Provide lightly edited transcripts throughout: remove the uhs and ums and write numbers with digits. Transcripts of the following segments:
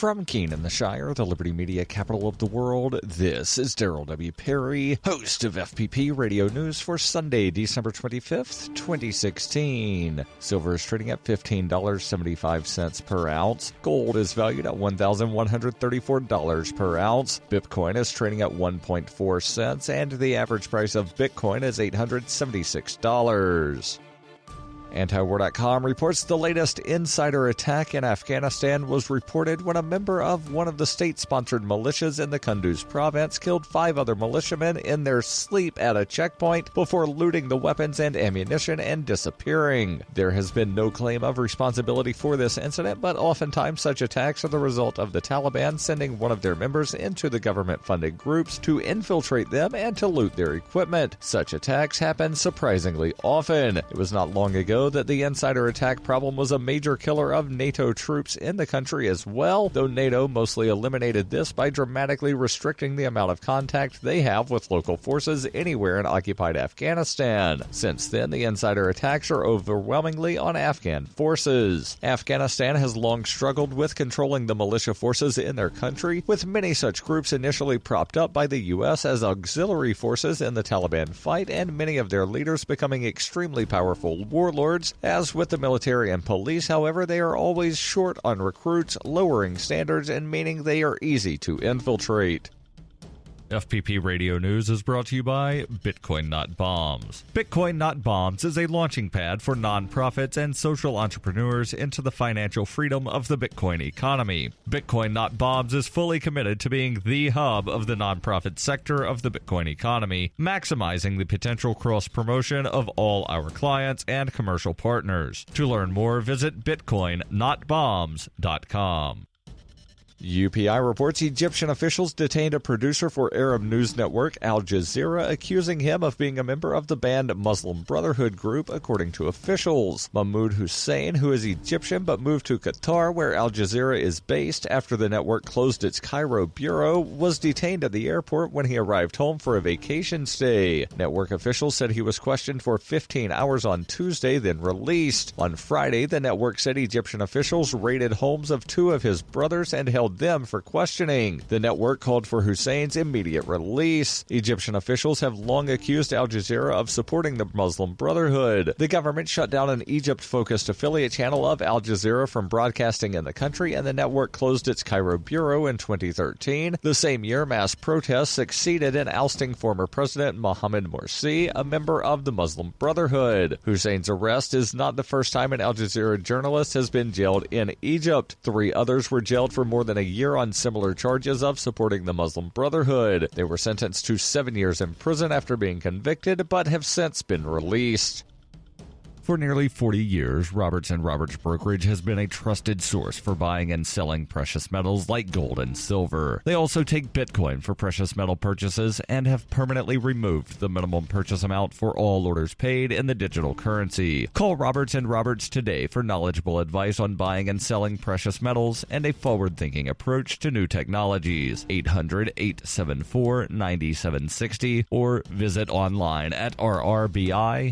From Keene in the Shire, the Liberty Media capital of the world, this is Daryl W. Perry, host of FPP Radio News for Sunday, December 25th, 2016. Silver is trading at $15.75 per ounce. Gold is valued at $1,134 per ounce. Bitcoin is trading at 1.4 cents, and the average price of Bitcoin is $876. Antiwar.com reports the latest insider attack in Afghanistan was reported when a member of one of the state-sponsored militias in the Kunduz province killed 5 other militiamen in their sleep at a checkpoint before looting the weapons and ammunition and disappearing. There has been no claim of responsibility for this incident, but oftentimes such attacks are the result of the Taliban sending one of their members into the government-funded groups to infiltrate them and to loot their equipment. Such attacks happen surprisingly often. It was not long ago that the insider attack problem was a major killer of NATO troops in the country as well, though NATO mostly eliminated this by dramatically restricting the amount of contact they have with local forces anywhere in occupied Afghanistan. Since then, the insider attacks are overwhelmingly on Afghan forces. Afghanistan has long struggled with controlling the militia forces in their country, with many such groups initially propped up by the U.S. as auxiliary forces in the Taliban fight, and many of their leaders becoming extremely powerful warlords. As with the military and police, however, they are always short on recruits, lowering standards and meaning they are easy to infiltrate. FPP Radio News is brought to you by Bitcoin Not Bombs. Bitcoin Not Bombs is a launching pad for nonprofits and social entrepreneurs into the financial freedom of the Bitcoin economy. Bitcoin Not Bombs is fully committed to being the hub of the nonprofit sector of the Bitcoin economy, maximizing the potential cross-promotion of all our clients and commercial partners. To learn more, visit bitcoinnotbombs.com. UPI reports Egyptian officials detained a producer for Arab news network Al Jazeera, accusing him of being a member of the banned Muslim Brotherhood group, according to officials. Mahmoud Hussein, who is Egyptian but moved to Qatar, where Al Jazeera is based after the network closed its Cairo bureau, was detained at the airport when he arrived home for a vacation stay. Network officials said he was questioned for 15 hours on Tuesday, then released. On Friday, the network said Egyptian officials raided homes of 2 of his brothers and held them for questioning. The network called for Hussein's immediate release. Egyptian officials have long accused Al Jazeera of supporting the Muslim Brotherhood. The government shut down an Egypt-focused affiliate channel of Al Jazeera from broadcasting in the country, and the network closed its Cairo bureau in 2013. The same year, mass protests succeeded in ousting former President Mohamed Morsi, a member of the Muslim Brotherhood. Hussein's arrest is not the first time an Al Jazeera journalist has been jailed in Egypt. 3 others were jailed for more than a year on similar charges of supporting the Muslim Brotherhood. They were sentenced to 7 years in prison after being convicted, but have since been released. For nearly 40 years, Robertson Roberts brokerage has been a trusted source for buying and selling precious metals like gold and silver. They also take Bitcoin for precious metal purchases and have permanently removed the minimum purchase amount for all orders paid in the digital currency. Call Robertson Roberts today for knowledgeable advice on buying and selling precious metals and a forward-thinking approach to new technologies. 800-874-9760 or visit online at rrbi.co.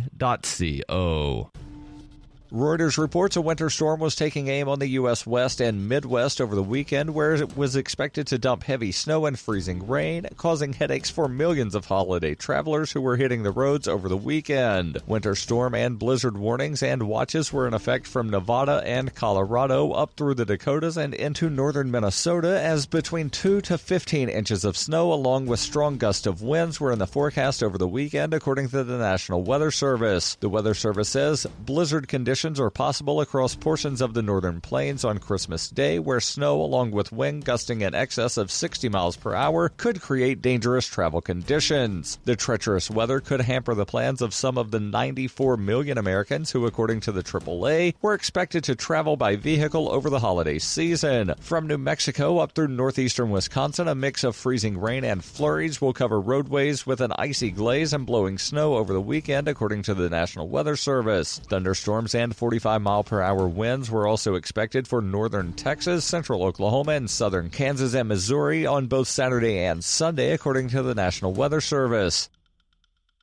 Reuters reports a winter storm was taking aim on the U.S. West and Midwest over the weekend, where it was expected to dump heavy snow and freezing rain, causing headaches for millions of holiday travelers who were hitting the roads over the weekend. Winter storm and blizzard warnings and watches were in effect from Nevada and Colorado up through the Dakotas and into northern Minnesota, as between 2 to 15 inches of snow along with strong gusts of winds were in the forecast over the weekend, according to the National Weather Service. The Weather Service says blizzard conditions are possible across portions of the northern plains on Christmas Day, where snow along with wind gusting in excess of 60 miles per hour could create dangerous travel conditions. The treacherous weather could hamper the plans of some of the 94 million Americans who, according to the AAA, were expected to travel by vehicle over the holiday season. From New Mexico up through northeastern Wisconsin, a mix of freezing rain and flurries will cover roadways with an icy glaze and blowing snow over the weekend, according to the National Weather Service. Thunderstorms and 45-mile-per-hour winds were also expected for northern Texas, central Oklahoma, and southern Kansas and Missouri on both Saturday and Sunday, according to the National Weather Service.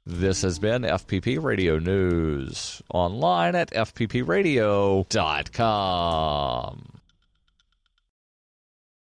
This has been FPP Radio News, online at fppradio.com.